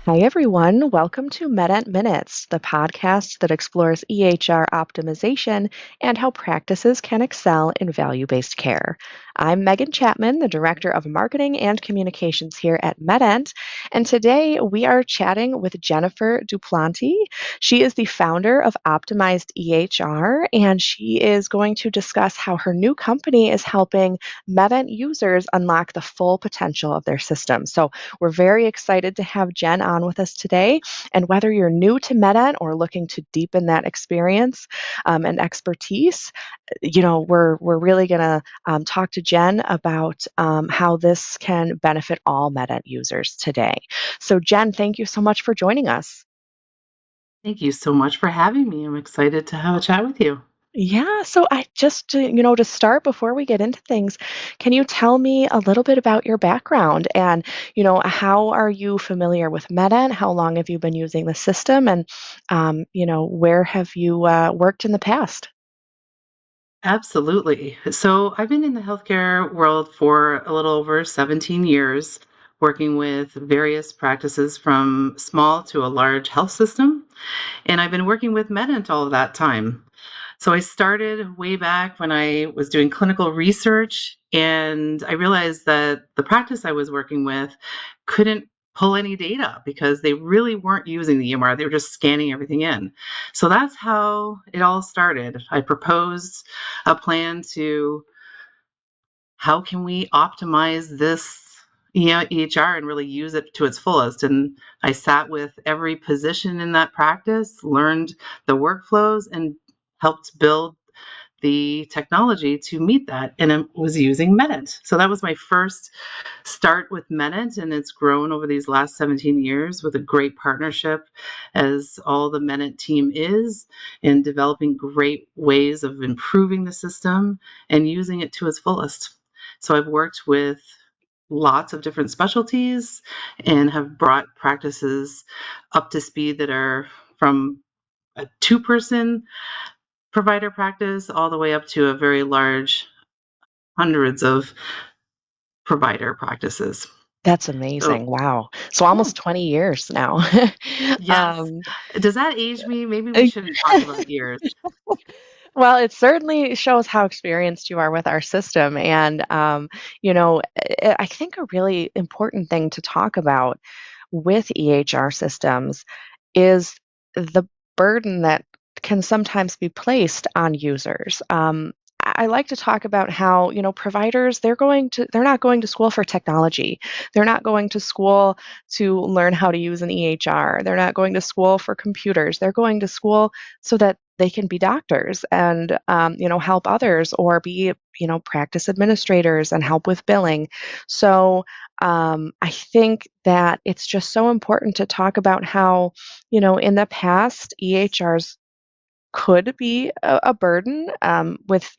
Hi, everyone. Welcome to MEDENT Minutes, the podcast that explores EHR optimization and how practices can excel in value based care. I'm Megan Chapman, the Director of Marketing and Communications here at MEDENT, and today we are chatting with Jennifer Duplantie. She is the founder of OptimizedEHR, and she is going to discuss how her new company is helping MEDENT users unlock the full potential of their system. So, we're very excited to have Jen on with us today. And whether you're new to MEDENT or looking to deepen that experience and expertise, we're really going to talk to Jen about how this can benefit all MEDENT users today. So, Jen, thank you so much for joining us. Thank you so much for having me. I'm excited to have a chat with you. Yeah, so I just to start before we get into things, can you tell me a little bit about your background and, how are you familiar with MEDENT? How long have you been using the system? And, where have you worked in the past? Absolutely. So, I've been in the healthcare world for a little over 17 years, working with various practices from small to a large health system. And I've been working with Medent all of that time. So, I started way back when I was doing clinical research, and I realized that the practice I was working with couldn't pull any data because they really weren't using the EMR. They were just scanning everything in. So that's how it all started. I proposed a plan to how can we optimize this EHR and really use it to its fullest. And I sat with every position in that practice, learned the workflows, and helped build the technology to meet that. And I was using Medent. So that was my first start with Medent, and it's grown over these last 17 years with a great partnership, as all the Medent team is, in developing great ways of improving the system and using it to its fullest. So I've worked with lots of different specialties and have brought practices up to speed that are from a two-person provider practice all the way up to a very large hundreds of provider practices. That's So amazing. Wow. So yeah. almost 20 years now. Yes. um, Does that age me? Maybe we shouldn't talk about years. Well, it certainly shows how experienced you are with our system. And, I think a really important thing to talk about with EHR systems is the burden that can sometimes be placed on users. I like to talk about how, providers, they're not going to school for technology. They're not going to school to learn how to use an EHR. They're not going to school for computers. They're going to school so that they can be doctors and, help others or be, practice administrators and help with billing. So, I think that it's just so important to talk about how, in the past, EHRs could be a burden with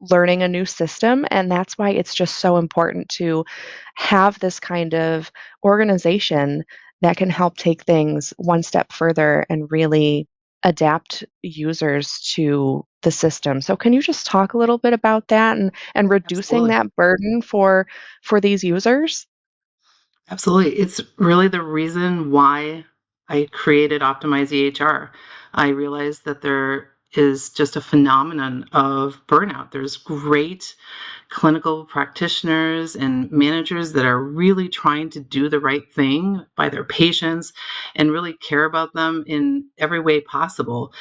learning a new system, and that's why it's just so important to have this kind of organization that can help take things one step further and really adapt users to the system. So can you just talk a little bit about that and reducing Absolutely. that burden for these users? Absolutely. It's really the reason why I created Optimize EHR. I realized that there is just a phenomenon of burnout. There's great clinical practitioners and managers that are really trying to do the right thing by their patients and really care about them in every way possible.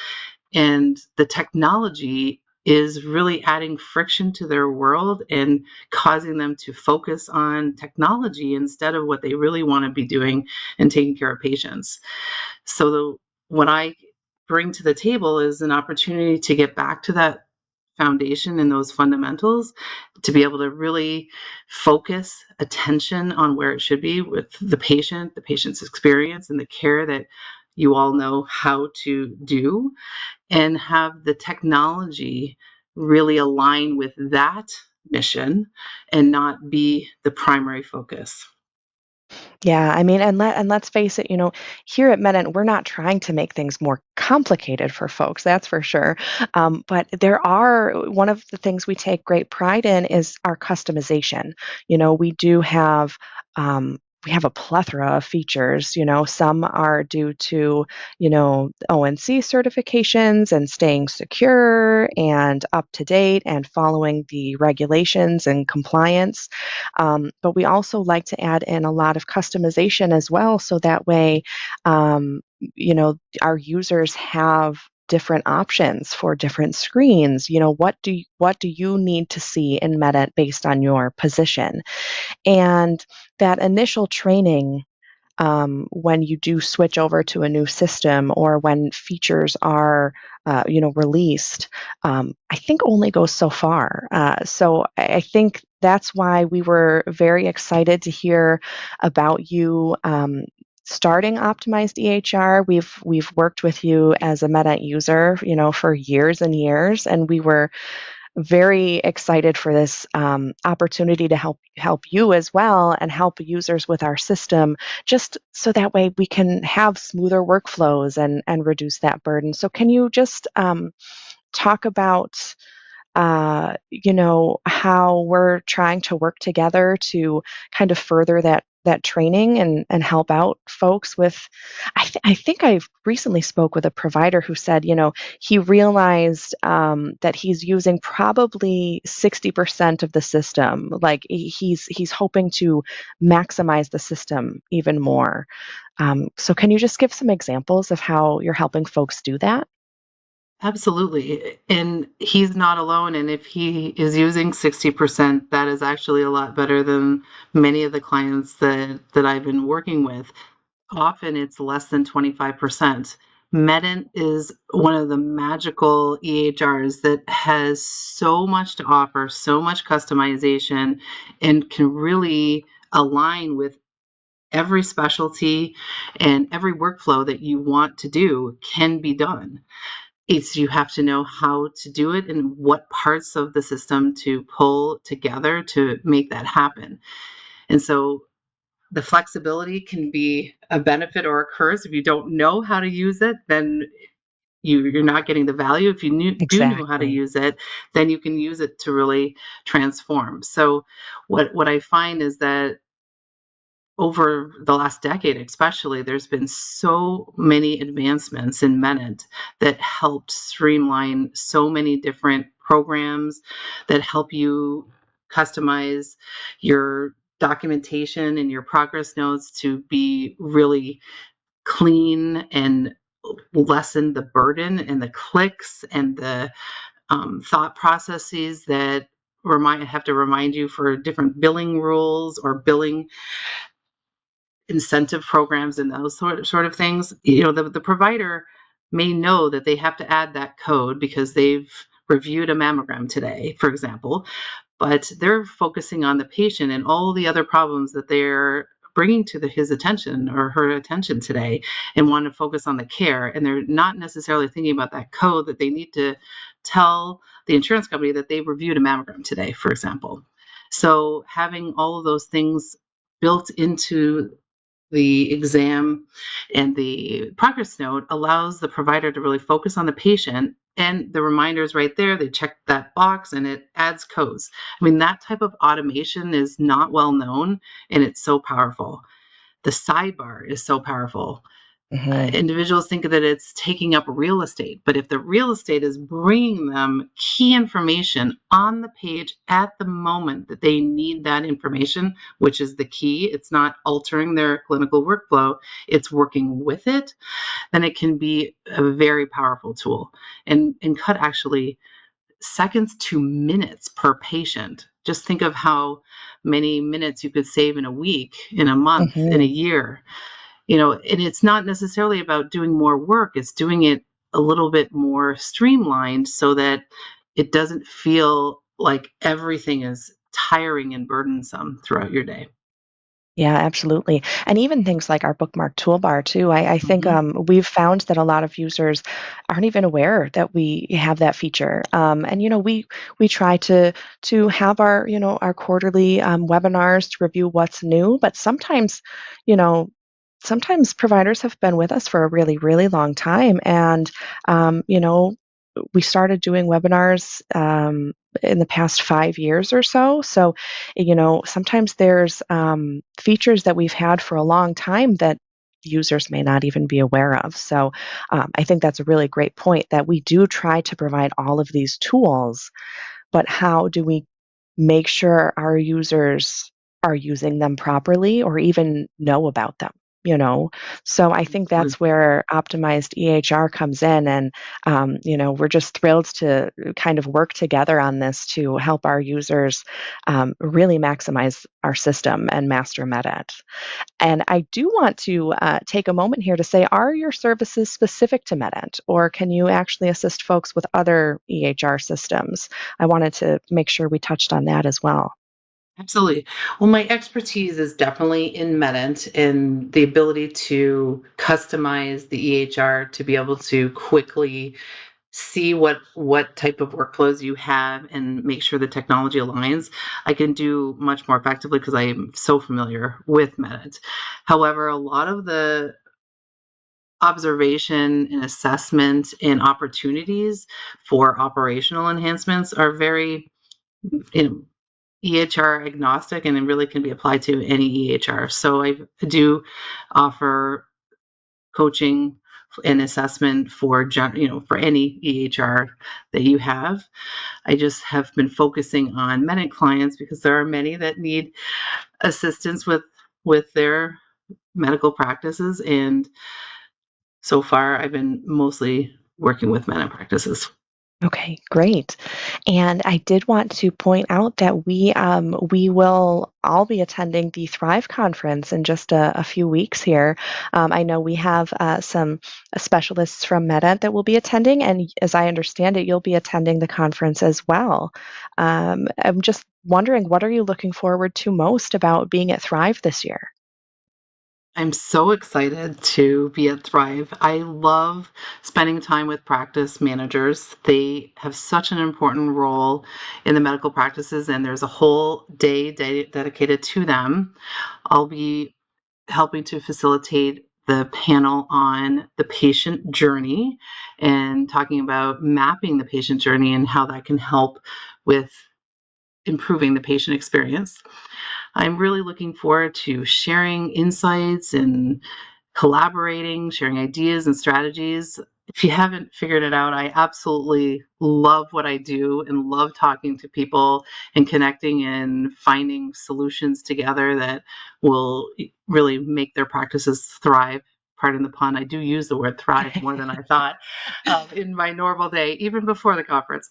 And the technology is really adding friction to their world and causing them to focus on technology instead of what they really want to be doing and taking care of patients. So what I bring to the table is an opportunity to get back to that foundation and those fundamentals, to be able to really focus attention on where it should be with the patient's experience, and the care that you all know how to do, and have the technology really align with that mission and not be the primary focus. Yeah, I mean, and let's face it, here at Medent, we're not trying to make things more complicated for folks, that's for sure. But one of the things we take great pride in is our customization. We do have we have a plethora of features. Some are due to, ONC certifications and staying secure and up to date and following the regulations and compliance. But we also like to add in a lot of customization as well, so that way, our users have different options for different screens. What do you need to see in MEDENT based on your position? And that initial training, when you do switch over to a new system or when features are, released, I think only goes so far. So I think that's why we were very excited to hear about you. Starting optimized EHR, we've worked with you as a MEDENT user, for years and years, and we were very excited for this opportunity to help you as well and help users with our system, just so that way we can have smoother workflows and reduce that burden. So can you just talk about how we're trying to work together to kind of further that training and help out folks with. I think I recently spoke with a provider who said, he realized that he's using probably 60% of the system. Like he's hoping to maximize the system even more. So can you just give some examples of how you're helping folks do that? Absolutely. And he's not alone. And if he is using 60%, that is actually a lot better than many of the clients that I've been working with. Often it's less than 25%. Medent is one of the magical EHRs that has so much to offer, so much customization, and can really align with every specialty, and every workflow that you want to do can be done. It's you have to know how to do it and what parts of the system to pull together to make that happen. And so the flexibility can be a benefit or a curse. If you don't know how to use it, then you're not getting the value. If you do know how to Exactly. use it, then you can use it to really transform. So what I find is that over the last decade, especially, there's been so many advancements in Medent that helped streamline so many different programs that help you customize your documentation and your progress notes to be really clean and lessen the burden and the clicks and the thought processes that have to remind you for different billing rules or billing incentive programs and those sort of things. The provider may know that they have to add that code because they've reviewed a mammogram today, for example, but they're focusing on the patient and all the other problems that they're bringing to his attention or her attention today, and want to focus on the care, and they're not necessarily thinking about that code that they need to tell the insurance company that they've reviewed a mammogram today, for example. So having all of those things built into the exam and the progress note allows the provider to really focus on the patient, and the reminders right there, they check that box and it adds codes. I mean, that type of automation is not well known, and it's so powerful. The sidebar is so powerful. Hmm. Individuals think that it's taking up real estate, but if the real estate is bringing them key information on the page at the moment that they need that information, which is the key, it's not altering their clinical workflow, it's working with it, then it can be a very powerful tool, and cut actually seconds to minutes per patient. Just think of how many minutes you could save in a week, in a month, in a Hmm. year. And it's not necessarily about doing more work, it's doing it a little bit more streamlined so that it doesn't feel like everything is tiring and burdensome throughout your day. Yeah, absolutely. And even things like our bookmark toolbar too. I think Mhm. we've found that a lot of users aren't even aware that we have that feature. And we try to have our quarterly webinars to review what's new, but you know, sometimes providers have been with us for a really, really long time, and we started doing webinars in the past 5 years or so. So, sometimes there's features that we've had for a long time that users may not even be aware of. So, I think that's a really great point that we do try to provide all of these tools, but how do we make sure our users are using them properly or even know about them, you know? So I think that's where optimized EHR comes in. And, we're just thrilled to kind of work together on this to help our users really maximize our system and master MEDENT. And I do want to take a moment here to say, are your services specific to MEDENT, or can you actually assist folks with other EHR systems? I wanted to make sure we touched on that as well. Absolutely. Well, my expertise is definitely in MEDENT and the ability to customize the EHR to be able to quickly see what type of workflows you have and make sure the technology aligns. I can do much more effectively because I am so familiar with MEDENT. However, a lot of the observation and assessment and opportunities for operational enhancements are very, you know, EHR agnostic, and it really can be applied to any EHR. So I do offer coaching and assessment for for any EHR that you have. I just have been focusing on MEDENT clients because there are many that need assistance with their medical practices, and so far I've been mostly working with MEDENT practices. Okay, great. And I did want to point out that we will all be attending the Thrive conference in just a few weeks here. I know we have some specialists from MEDENT that will be attending, and as I understand it, you'll be attending the conference as well. I'm just wondering, what are you looking forward to most about being at Thrive this year? I'm so excited to be at Thrive. I love spending time with practice managers. They have such an important role in the medical practices, and there's a whole day dedicated to them. I'll be helping to facilitate the panel on the patient journey and talking about mapping the patient journey and how that can help with improving the patient experience. I'm really looking forward to sharing insights and collaborating, sharing ideas and strategies. If you haven't figured it out, I absolutely love what I do and love talking to people and connecting and finding solutions together that will really make their practices thrive. Pardon the pun, I do use the word thrive more than I thought in my normal day, even before the conference.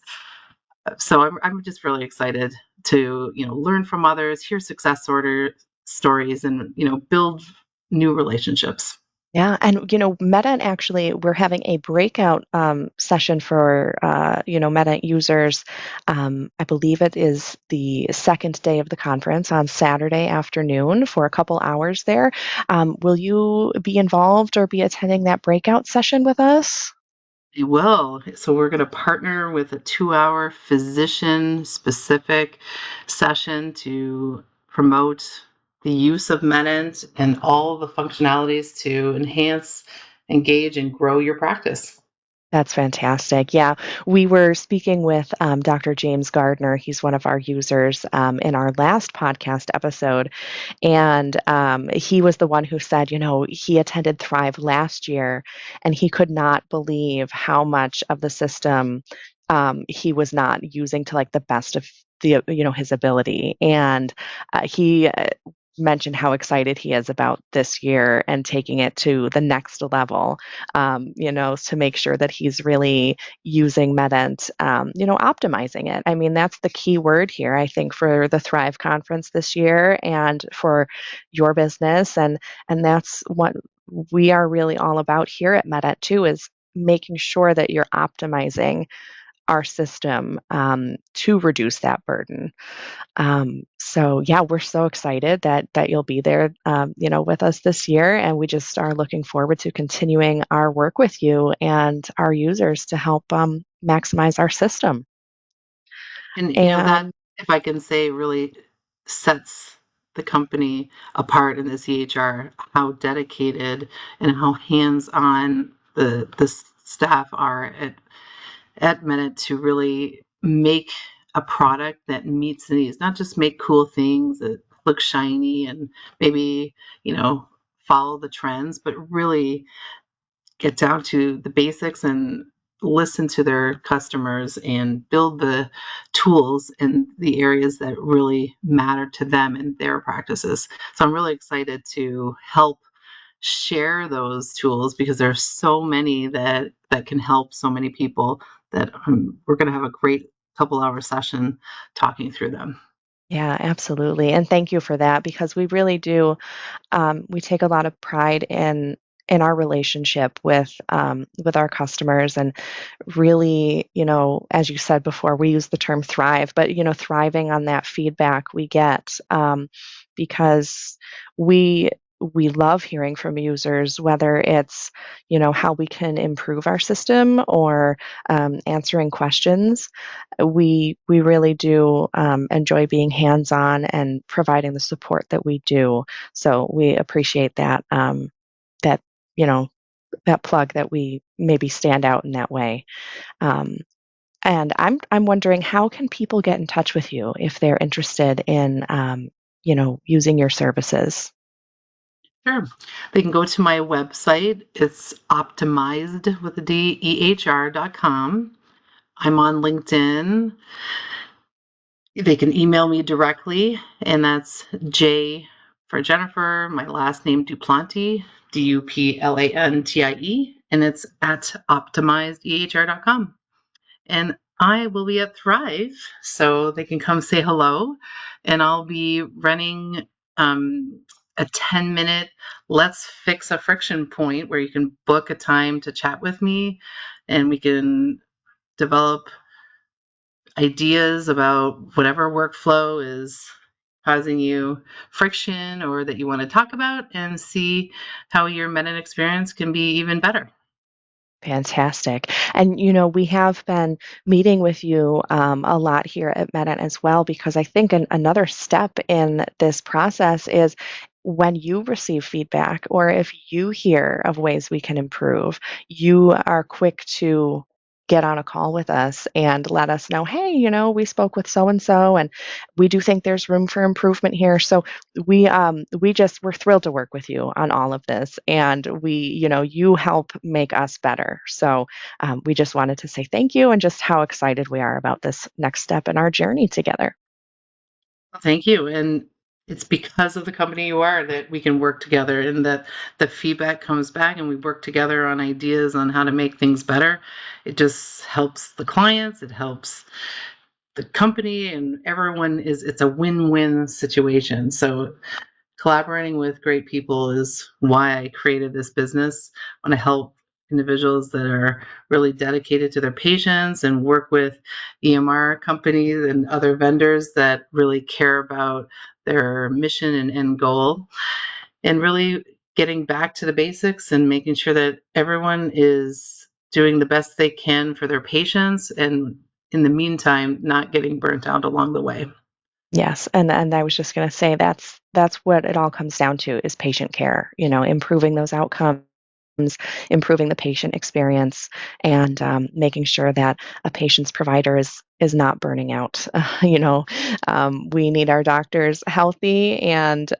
So I'm just really excited to learn from others, hear success order stories, and build new relationships. Yeah, and Meta actually, we're having a breakout session for Meta users. I believe it is the second day of the conference on Saturday afternoon for a couple hours there. Will you be involved or be attending that breakout session with us? We will. So we're going to partner with a 2-hour physician specific session to promote the use of MEDENT and all the functionalities to enhance, engage, and grow your practice. That's fantastic. Yeah, we were speaking with Dr. James Gardner. He's one of our users in our last podcast episode. And he was the one who said, he attended Thrive last year and he could not believe how much of the system he was not using to like the best of his ability. And he mentioned how excited he is about this year and taking it to the next level, to make sure that he's really using MEDENT, optimizing it. I mean, that's the key word here, I think, for the Thrive conference this year and for your business. And that's what we are really all about here at MEDENT too, is making sure that you're optimizing our system to reduce that burden. So yeah, we're so excited that you'll be there, with us this year, and we just are looking forward to continuing our work with you and our users to help maximize our system. And that, And if I can say, really sets the company apart in this EHR, how dedicated and how hands-on the staff are at MEDENT to really make a product that meets the needs, not just make cool things that look shiny and maybe, you know, follow the trends, but really get down to the basics and listen to their customers and build the tools in the areas that really matter to them and their practices. So I'm really excited to help share those tools because there's so many that can help so many people that we're going to have a great couple hour session talking through them. Yeah, absolutely. And thank you for that because we really do we take a lot of pride in our relationship with our customers and really, as you said before, we use the term thrive, but thriving on that feedback we get because we we love hearing from users, whether it's how we can improve our system or answering questions. We really do enjoy being hands on and providing the support that we do. So we appreciate that you know that plug that we maybe stand out in that way. Um, and I'm wondering how can people get in touch with you if they're interested in using your services? Sure. They can go to my website. It's optimized with a D, EHR.com. I'm on LinkedIn. They can email me directly, and that's J for Jennifer, my last name Duplantie, Duplantie, and it's at optimizedehr.com. And I will be at Thrive, so they can come say hello. And I'll be running a 10-minute let's fix a friction point where you can book a time to chat with me and we can develop ideas about whatever workflow is causing you friction or that you want to talk about and see how your meta experience can be even better. Fantastic. And, we have been meeting with you a lot here at MEDENT as well, because I think another step in this process is when you receive feedback or if you hear of ways we can improve, you are quick to get on a call with us and let us know, hey, we spoke with so and so and we do think there's room for improvement here. So we're thrilled to work with you on all of this, and you help make us better. So we just wanted to say thank you and just how excited we are about this next step in our journey together. Thank you. And it's because of the company you are that we can work together and that the feedback comes back and we work together on ideas on how to make things better. It just helps the clients, it helps the company, and it's a win-win situation. So collaborating with great people is why I created this business. I want to help individuals that are really dedicated to their patients and work with EMR companies and other vendors that really care about their mission and end goal, and really getting back to the basics and making sure that everyone is doing the best they can for their patients and in the meantime not getting burnt out along the way. Yes, and I was just going to say that's what it all comes down to is patient care. Improving those outcomes, improving the patient experience, and making sure that a patient's provider is not burning out. We need our doctors healthy and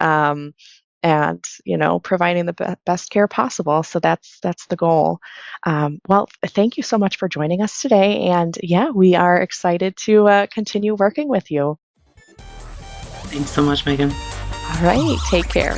providing the best care possible. So that's the goal. Well, thank you so much for joining us today, and yeah, we are excited to continue working with you. Thanks so much, Megan. All right, take care.